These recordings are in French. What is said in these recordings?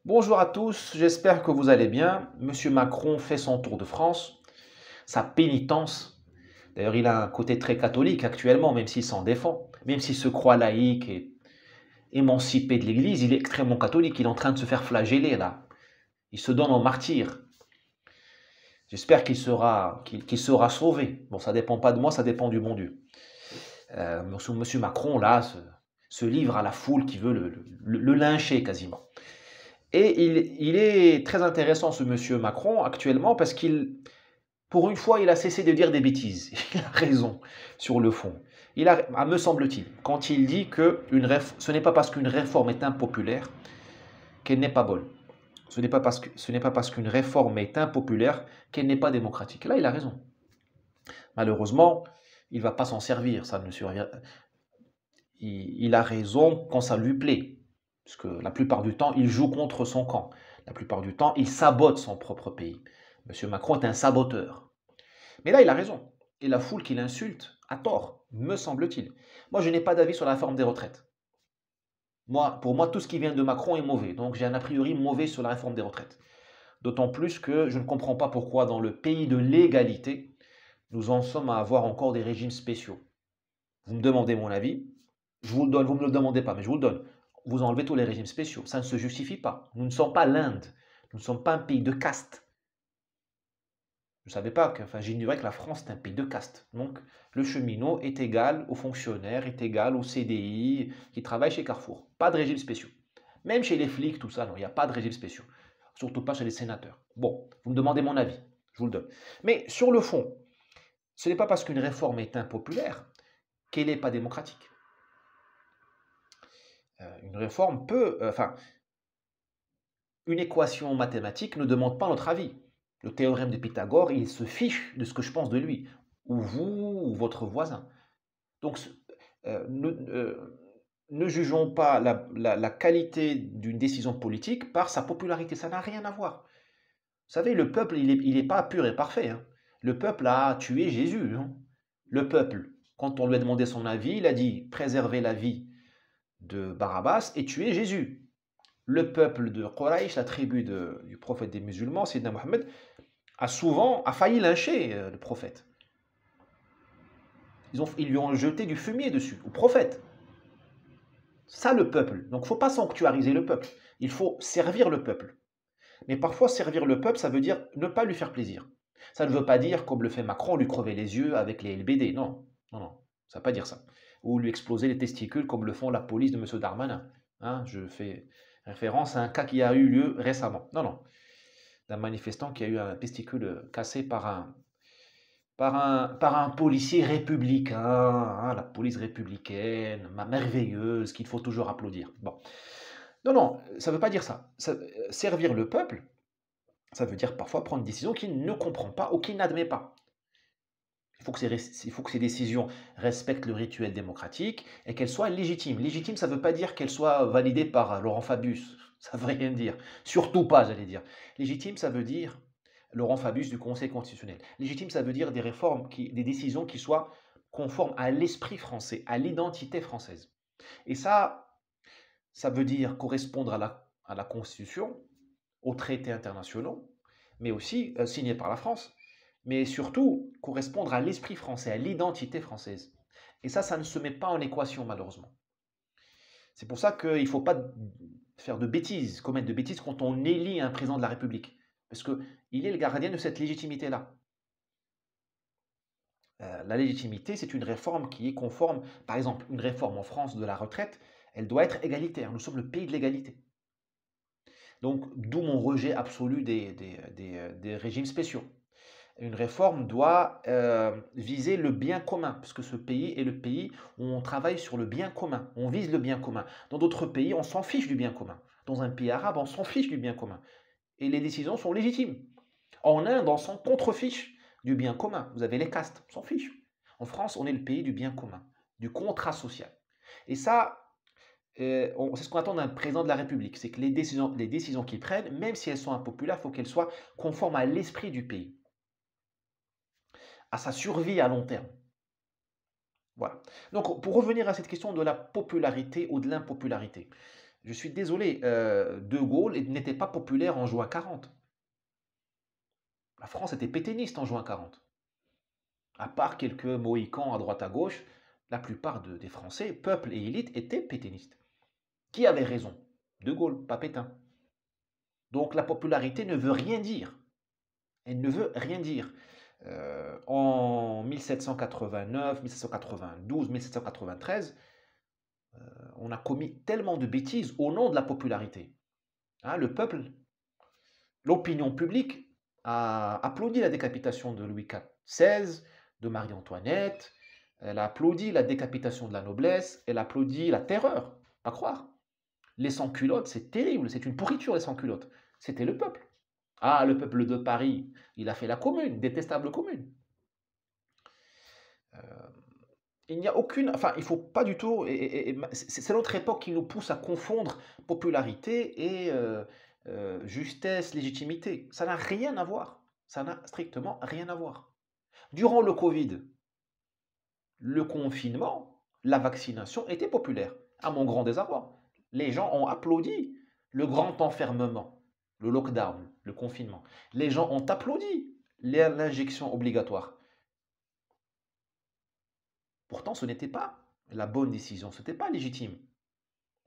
Bonjour à tous, j'espère que vous allez bien. Monsieur Macron fait son tour de France, sa pénitence. D'ailleurs, il a un côté très catholique actuellement, même s'il s'en défend. Même s'il se croit laïque et émancipé de l'Église, il est extrêmement catholique. Il est en train de se faire flageller là. Il se donne en martyr. J'espère qu'il sera sauvé. Bon, ça dépend pas de moi, ça dépend du bon Dieu. Monsieur Macron, là, se livre à la foule qui veut le lyncher quasiment. Et il est très intéressant, ce monsieur Macron, actuellement, parce pour une fois, il a cessé de dire des bêtises. Il a raison sur le fond. Me semble-t-il, quand il dit que ce n'est pas parce qu'une réforme est impopulaire qu'elle n'est pas bonne. Ce n'est pas parce qu'une réforme est impopulaire qu'elle n'est pas démocratique. Là, il a raison. Malheureusement, il ne va pas s'en servir. Il a raison quand ça lui plaît. Parce que la plupart du temps, il joue contre son camp. La plupart du temps, il sabote son propre pays. Monsieur Macron est un saboteur. Mais là, il a raison. Et la foule qui l'insulte a tort, me semble-t-il. Moi, je n'ai pas d'avis sur la réforme des retraites. Pour moi, tout ce qui vient de Macron est mauvais. Donc, j'ai un a priori mauvais sur la réforme des retraites. D'autant plus que je ne comprends pas pourquoi, dans le pays de l'égalité, nous en sommes à avoir encore des régimes spéciaux. Vous me demandez mon avis, je vous le donne, vous ne me le demandez pas, mais je vous le donne. Vous enlevez tous les régimes spéciaux. Ça ne se justifie pas. Nous ne sommes pas l'Inde. Nous ne sommes pas un pays de caste. Je ne savais pas enfin, j'ignorais que la France est un pays de caste. Donc, le cheminot est égal au fonctionnaire, est égal au CDI qui travaille chez Carrefour. Pas de régime spéciaux. Même chez les flics, tout ça, non, il n'y a pas de régime spéciaux. Surtout pas chez les sénateurs. Bon, vous me demandez mon avis, je vous le donne. Mais sur le fond, ce n'est pas parce qu'une réforme est impopulaire qu'elle n'est pas démocratique. Une réforme enfin, une équation mathématique ne demande pas notre avis. Le théorème de Pythagore, il se fiche de ce que je pense de lui, ou vous, ou votre voisin. Donc, euh, ne, euh, ne jugeons pas la qualité d'une décision politique par sa popularité, ça n'a rien à voir. Vous savez, le peuple, il est pas pur et parfait, hein. Le peuple a tué Jésus, hein. Le peuple, quand on lui a demandé son avis, il a dit préserver la vie de Barabbas et tuer Jésus. Le peuple de Quraysh, la tribu du prophète des musulmans, Sayyidina Mohammed, a failli lyncher le prophète. Ils lui ont jeté du fumier dessus, au prophète. Ça, le peuple. Donc, il ne faut pas sanctuariser le peuple. Il faut servir le peuple. Mais parfois, servir le peuple, ça veut dire ne pas lui faire plaisir. Ça ne veut pas dire, comme le fait Macron, lui crever les yeux avec les LBD. Non, non, non. Ça ne veut pas dire ça. Ou lui exploser les testicules, comme le font la police de M. Darmanin. Hein, je fais référence à un cas qui a eu lieu récemment. Non, non. D'un manifestant qui a eu un testicule cassé par un policier républicain, hein, la police républicaine, merveilleuse, qu'il faut toujours applaudir. Bon. Non, non, ça ne veut pas dire ça. Servir le peuple, ça veut dire parfois prendre une décision qu'il ne comprend pas ou qu'il n'admet pas. Il faut que ces décisions respectent le rituel démocratique et qu'elles soient légitimes. Légitime, ça ne veut pas dire qu'elles soient validées par Laurent Fabius. Ça ne veut rien dire. Surtout pas, j'allais dire. Légitime, ça veut dire Laurent Fabius du Conseil constitutionnel. Légitime, ça veut dire des réformes, des décisions qui soient conformes à l'esprit français, à l'identité française. Et ça veut dire correspondre à la Constitution, aux traités internationaux, mais aussi signés par la France, mais surtout correspondre à l'esprit français, à l'identité française. Et ça ne se met pas en équation, malheureusement. C'est pour ça qu'il ne faut pas faire de bêtises, commettre de bêtises quand on élit un président de la République. Parce qu'il est le gardien de cette légitimité-là. La légitimité, c'est une réforme qui est conforme. Par exemple, une réforme en France de la retraite, elle doit être égalitaire. Nous sommes le pays de l'égalité. Donc, d'où mon rejet absolu des régimes spéciaux. Une réforme doit viser le bien commun, parce que ce pays est le pays où on travaille sur le bien commun, on vise le bien commun. Dans d'autres pays, on s'en fiche du bien commun. Dans un pays arabe, on s'en fiche du bien commun. Et les décisions sont légitimes. En Inde, on s'en contrefiche du bien commun. Vous avez les castes, on s'en fiche. En France, on est le pays du bien commun, du contrat social. Et ça, c'est ce qu'on attend d'un président de la République, c'est que les décisions qu'il prenne, même si elles sont impopulaires, il faut qu'elles soient conformes à l'esprit du pays, à sa survie à long terme. Voilà. Donc, pour revenir à cette question de la popularité ou de l'impopularité, Je suis désolé, De Gaulle n'était pas populaire en juin 40. La France était pétainiste en juin 40. À part quelques mohicans à droite à gauche, la plupart des Français, peuple et élite, étaient pétainistes. Qui avait raison? De Gaulle, pas Pétain. Donc la popularité ne veut rien dire. Elle ne veut rien dire. En 1789, 1792, 1793, on a commis tellement de bêtises au nom de la popularité. Hein, le peuple, l'opinion publique a applaudi la décapitation de Louis XVI, de Marie-Antoinette, elle a applaudi la décapitation de la noblesse, elle a applaudi la terreur, pas croire. Les sans-culottes, c'est terrible, c'est une pourriture les sans-culottes. C'était le peuple. Ah, le peuple de Paris, il a fait la commune, détestable commune. Il n'y a aucune, enfin, il faut pas du tout, c'est notre époque qui nous pousse à confondre popularité et justesse, légitimité. Ça n'a rien à voir. Ça n'a strictement rien à voir. Durant le Covid, le confinement, la vaccination était populaire, à mon grand désarroi. Les gens ont applaudi le grand enfermement, le lockdown, le confinement. Les gens ont applaudi l'injection obligatoire. Pourtant, ce n'était pas la bonne décision, ce n'était pas légitime.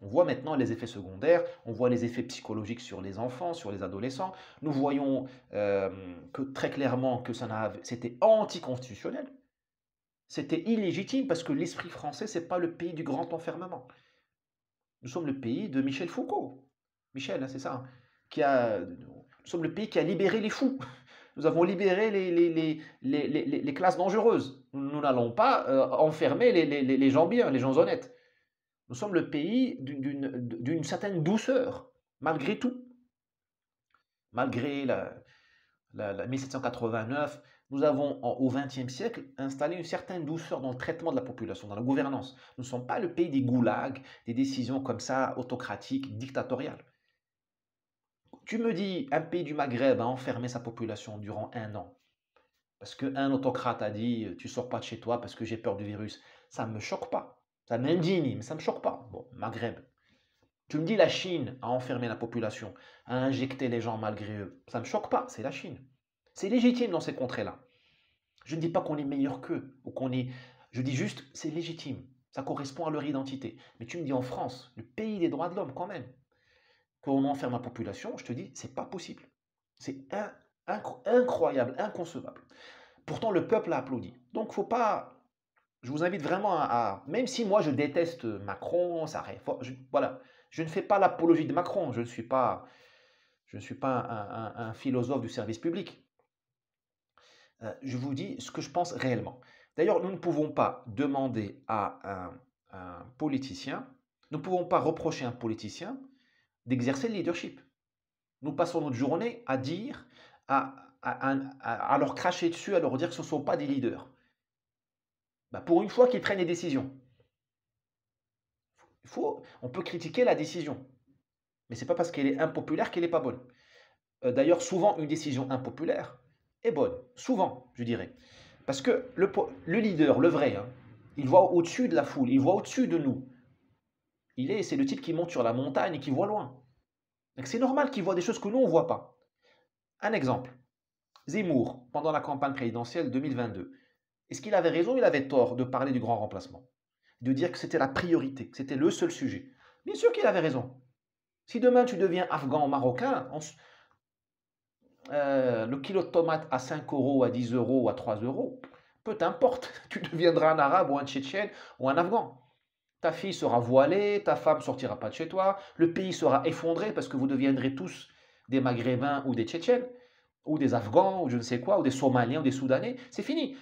On voit maintenant les effets secondaires, on voit les effets psychologiques sur les enfants, sur les adolescents. Nous voyons que très clairement que c'était anticonstitutionnel. C'était illégitime parce que l'esprit français, ce n'est pas le pays du grand enfermement. Nous sommes le pays de Michel Foucault. Michel, hein, c'est ça. Nous sommes le pays qui a libéré les fous. Nous avons libéré les classes dangereuses. Nous n'allons pas enfermer les gens bien, les gens honnêtes. Nous sommes le pays d'une certaine douceur, malgré tout. Malgré la 1789, nous avons au XXe siècle installé une certaine douceur dans le traitement de la population, dans la gouvernance. Nous ne sommes pas le pays des goulags, des décisions comme ça, autocratiques, dictatoriales. Tu me dis, un pays du Maghreb a enfermé sa population durant 1 an, parce qu'un autocrate a dit, tu sors pas de chez toi parce que j'ai peur du virus. Ça ne me choque pas. Ça m'indigne, mais ça ne me choque pas. Bon, Maghreb. Tu me dis, la Chine a enfermé la population, a injecté les gens malgré eux. Ça ne me choque pas, c'est la Chine. C'est légitime dans ces contrées-là. Je ne dis pas qu'on est meilleur qu'eux, ou qu'on est... Je dis juste, c'est légitime. Ça correspond à leur identité. Mais tu me dis en France, le pays des droits de l'homme quand même, qu'on enferme la population, je te dis, c'est pas possible. C'est incroyable, inconcevable. Pourtant, le peuple a applaudi. Donc, faut pas... Je vous invite vraiment même si moi je déteste Macron, voilà, je ne fais pas l'apologie de Macron, je ne suis pas un philosophe du service public. Je vous dis ce que je pense réellement. D'ailleurs, nous ne pouvons pas demander à un politicien, nous ne pouvons pas reprocher à un politicien d'exercer le leadership. Nous passons notre journée à dire, à leur cracher dessus, à leur dire que ce ne sont pas des leaders. Ben, pour une fois qu'ils prennent des décisions. On peut critiquer la décision, mais ce n'est pas parce qu'elle est impopulaire qu'elle n'est pas bonne. D'ailleurs, souvent, une décision impopulaire est bonne. Souvent, je dirais. Parce que le leader, le vrai, hein, il voit au-dessus de la foule, il voit au-dessus de nous. C'est le type qui monte sur la montagne et qui voit loin. Donc c'est normal qu'il voit des choses que nous, on ne voit pas. Un exemple. Zemmour, pendant la campagne présidentielle 2022. Est-ce qu'il avait raison ou il avait tort de parler du grand remplacement? De dire que c'était la priorité, que c'était le seul sujet? Bien sûr qu'il avait raison. Si demain tu deviens afghan ou marocain, le kilo de tomates à 5 euros, à 10 euros ou à 3 euros, peu t'importe, tu deviendras un arabe ou un tchétchène ou un afghan. Ta fille sera voilée, ta femme sortira pas de chez toi, le pays sera effondré parce que vous deviendrez tous des maghrébins ou des tchétchènes, ou des afghans, ou je ne sais quoi, ou des somaliens, ou des soudanais. C'est fini.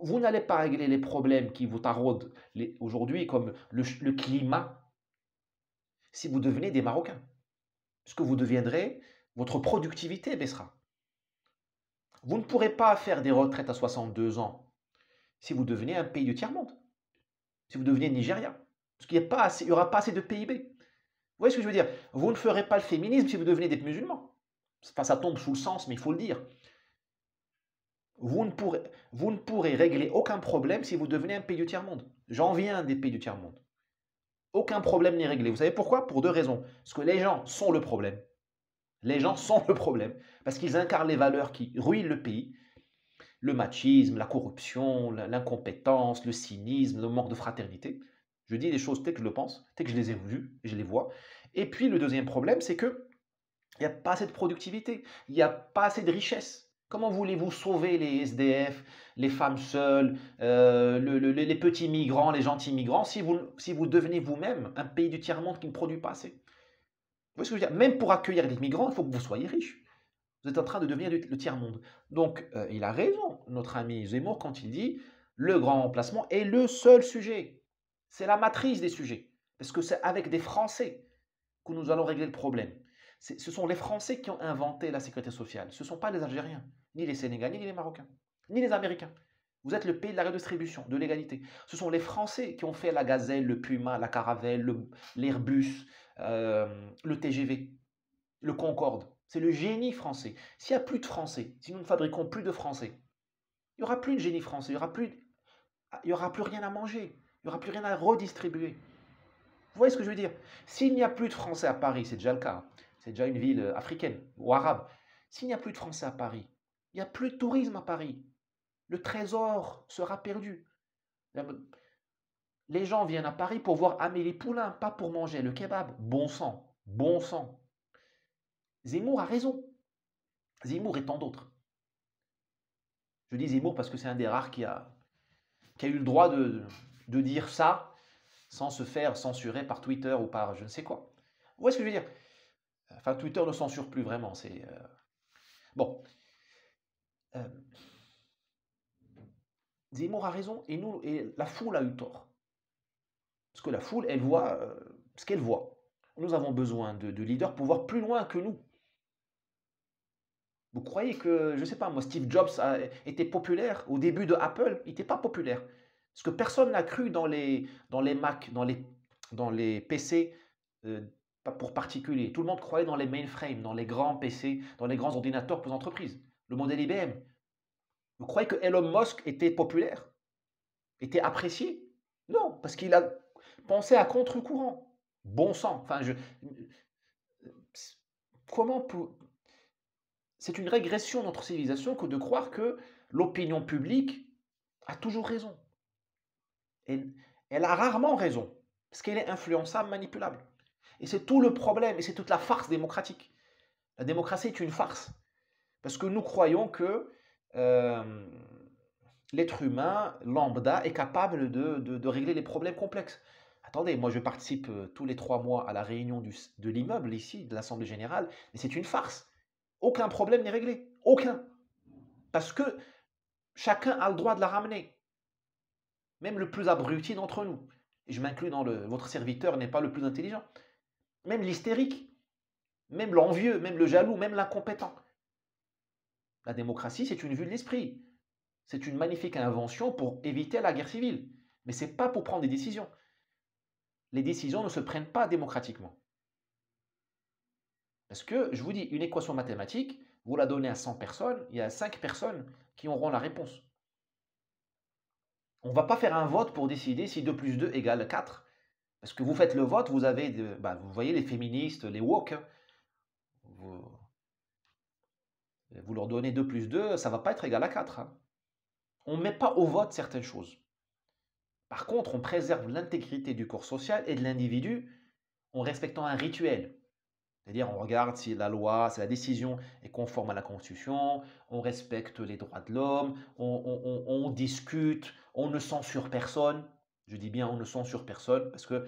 Vous n'allez pas régler les problèmes qui vous taraudent aujourd'hui, comme le climat, si vous devenez des Marocains. Ce que vous deviendrez, votre productivité baissera. Vous ne pourrez pas faire des retraites à 62 ans si vous devenez un pays du tiers-monde, si vous devenez Nigeria. Parce qu'il n'y aura pas assez de PIB. Vous voyez ce que je veux dire? Vous ne ferez pas le féminisme si vous devenez des musulmans. Enfin, ça tombe sous le sens, mais il faut le dire. Vous ne pourrez régler aucun problème si vous devenez un pays du tiers-monde. J'en viens des pays du tiers-monde. Aucun problème n'est réglé. Vous savez pourquoi? Pour deux raisons. Parce que les gens sont le problème. Les gens sont le problème. Parce qu'ils incarnent les valeurs qui ruinent le pays. Le machisme, la corruption, l'incompétence, le cynisme, le manque de fraternité. Je dis les choses telles que je le pense, telles que je les ai vues, et je les vois. Et puis le deuxième problème, c'est que il n'y a pas assez de productivité, il n'y a pas assez de richesse. Comment voulez-vous sauver les SDF, les femmes seules, les petits migrants, les gentils migrants, si vous devenez vous-même un pays du tiers-monde qui ne produit pas assez? Vous voyez ce que je veux dire? Même pour accueillir les migrants, il faut que vous soyez riche. Vous êtes en train de devenir le tiers-monde. Donc, il a raison, notre ami Zemmour, quand il dit le grand remplacement est le seul sujet. C'est la matrice des sujets. Parce que c'est avec des Français que nous allons régler le problème. Ce sont les Français qui ont inventé la sécurité sociale. Ce ne sont pas les Algériens, ni les Sénégalais, ni les Marocains, ni les Américains. Vous êtes le pays de la redistribution, de l'égalité. Ce sont les Français qui ont fait la Gazelle, le Puma, la Caravelle, l'Airbus, le TGV, le Concorde. C'est le génie français. S'il n'y a plus de Français, si nous ne fabriquons plus de Français, il n'y aura plus de génie français, il y aura plus rien à manger, il n'y aura plus rien à redistribuer. Vous voyez ce que je veux dire? S'il n'y a plus de Français à Paris, c'est déjà le cas, c'est déjà une ville africaine ou arabe. S'il n'y a plus de Français à Paris, il n'y a plus de tourisme à Paris. Le trésor sera perdu. Les gens viennent à Paris pour voir Amélie Poulain, pas pour manger le kebab. Bon sang, bon sang. Zemmour a raison. Zemmour et tant d'autres. Je dis Zemmour parce que c'est un des rares qui a eu le droit de dire ça sans se faire censurer par Twitter ou par je ne sais quoi. Vous voyez ce que je veux dire? Enfin, Twitter ne censure plus vraiment. Bon. Euh, Zemmour a raison et la foule a eu tort. Parce que la foule, elle voit ce qu'elle voit. Nous avons besoin de leaders pour voir plus loin que nous. Vous croyez que, je ne sais pas, moi, Steve Jobs était populaire au début de Apple? Il n'était pas populaire. Parce que personne n'a cru dans les Mac, dans les PC pas pour particuliers. Tout le monde croyait dans les mainframes, dans les grands PC, dans les grands ordinateurs pour les entreprises. Le modèle IBM. Vous croyez que Elon Musk était populaire? Était apprécié? Non, parce qu'il a pensé à contre-courant. Bon sang. Enfin, comment c'est une régression de notre civilisation que de croire que l'opinion publique a toujours raison. Elle a rarement raison, parce qu'elle est influençable, manipulable. Et c'est tout le problème, et c'est toute la farce démocratique. La démocratie est une farce, parce que nous croyons que euh, l'être humain lambda est capable de régler les problèmes complexes. Attendez, moi je participe tous les 3 mois à la réunion de l'immeuble ici, de l'Assemblée Générale, et c'est une farce. Aucun problème n'est réglé. Aucun. Parce que chacun a le droit de la ramener. Même le plus abruti d'entre nous. Et je m'inclus dans votre serviteur n'est pas le plus intelligent. Même l'hystérique. Même l'envieux, même le jaloux, même l'incompétent. La démocratie, c'est une vue de l'esprit. C'est une magnifique invention pour éviter la guerre civile. Mais ce n'est pas pour prendre des décisions. Les décisions ne se prennent pas démocratiquement. Parce que, je vous dis, une équation mathématique, vous la donnez à 100 personnes, il y a 5 personnes qui auront la réponse. On ne va pas faire un vote pour décider si 2 plus 2 égale 4. Parce que vous faites le vote, vous avez, vous voyez les féministes, les woke, hein, vous leur donnez 2 plus 2, ça ne va pas être égal à 4. Hein. On ne met pas au vote certaines choses. Par contre, on préserve l'intégrité du corps social et de l'individu en respectant un rituel. C'est-à-dire, on regarde si la loi, si la décision est conforme à la Constitution, on respecte les droits de l'homme, on discute, on ne censure personne. Je dis bien on ne censure personne parce que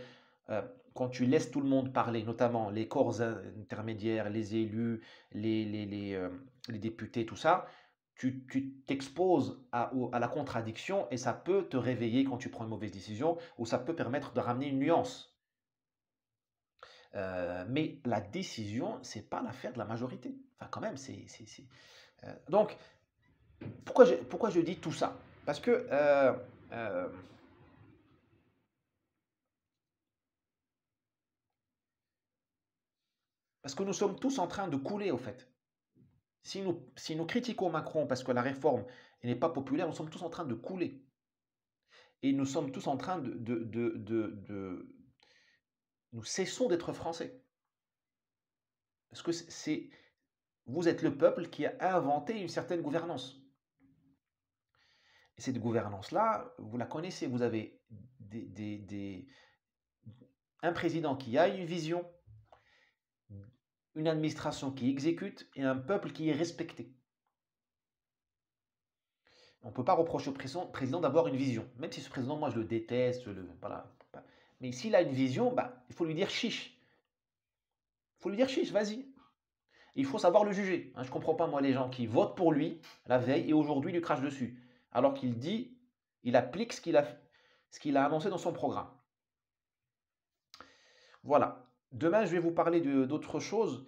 quand tu laisses tout le monde parler, notamment les corps intermédiaires, les élus, les députés, tout ça, tu t'exposes à la contradiction et ça peut te réveiller quand tu prends une mauvaise décision ou ça peut permettre de ramener une nuance. Mais la décision, c'est pas l'affaire de la majorité. Enfin, quand même, donc, pourquoi je dis tout ça? Parce que euh, parce que nous sommes tous en train de couler, au fait. Si nous critiquons Macron parce que la réforme n'est pas populaire, nous sommes tous en train de couler. Et nous sommes tous en train nous cessons d'être français. Parce que vous êtes le peuple qui a inventé une certaine gouvernance. Et cette gouvernance-là, vous la connaissez. Vous avez un président qui a une vision, une administration qui exécute et un peuple qui est respecté. On ne peut pas reprocher au président d'avoir une vision. Même si ce président, moi, je le déteste. Voilà. Mais s'il a une vision, bah, il faut lui dire chiche. Il faut lui dire chiche, vas-y. Il faut savoir le juger. Je ne comprends pas, moi, les gens qui votent pour lui la veille et aujourd'hui lui crachent dessus. Alors qu'il dit, il applique ce qu'il a annoncé dans son programme. Voilà. Demain, je vais vous parler d'autre chose,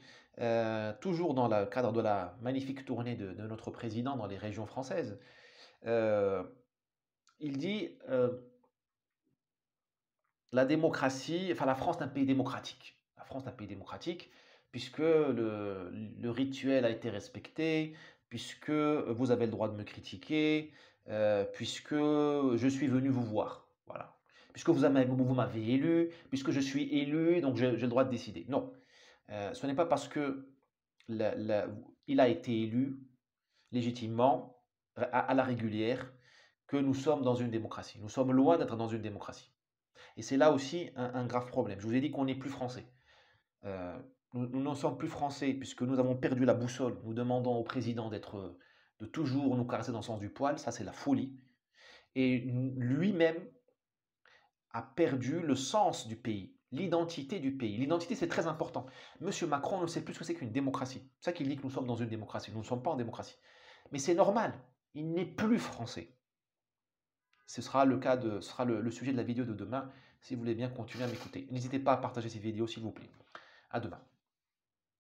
toujours dans le cadre de la magnifique tournée de notre président dans les régions françaises. Il dit la démocratie, enfin la France est un pays démocratique. La France est un pays démocratique puisque le rituel a été respecté, puisque vous avez le droit de me critiquer, puisque je suis venu vous voir. Voilà. Puisque vous m'avez élu, puisque je suis élu, donc j'ai le droit de décider. Non. Ce n'est pas parce que il a été élu légitimement, à la régulière, que nous sommes dans une démocratie. Nous sommes loin d'être dans une démocratie. Et c'est là aussi un grave problème. Je vous ai dit qu'on n'est plus français. Nous n'en sommes plus français puisque nous avons perdu la boussole. Nous demandons au président de toujours nous caresser dans le sens du poil. Ça, c'est la folie. Et lui-même a perdu le sens du pays, l'identité du pays. L'identité, c'est très important. Monsieur Macron ne sait plus ce que c'est qu'une démocratie. C'est ça qu'il dit que nous sommes dans une démocratie. Nous ne sommes pas en démocratie. Mais c'est normal. Il n'est plus français. Ce sera le sujet de la vidéo de demain, si vous voulez bien continuer à m'écouter. N'hésitez pas à partager ces vidéos, s'il vous plaît. À demain.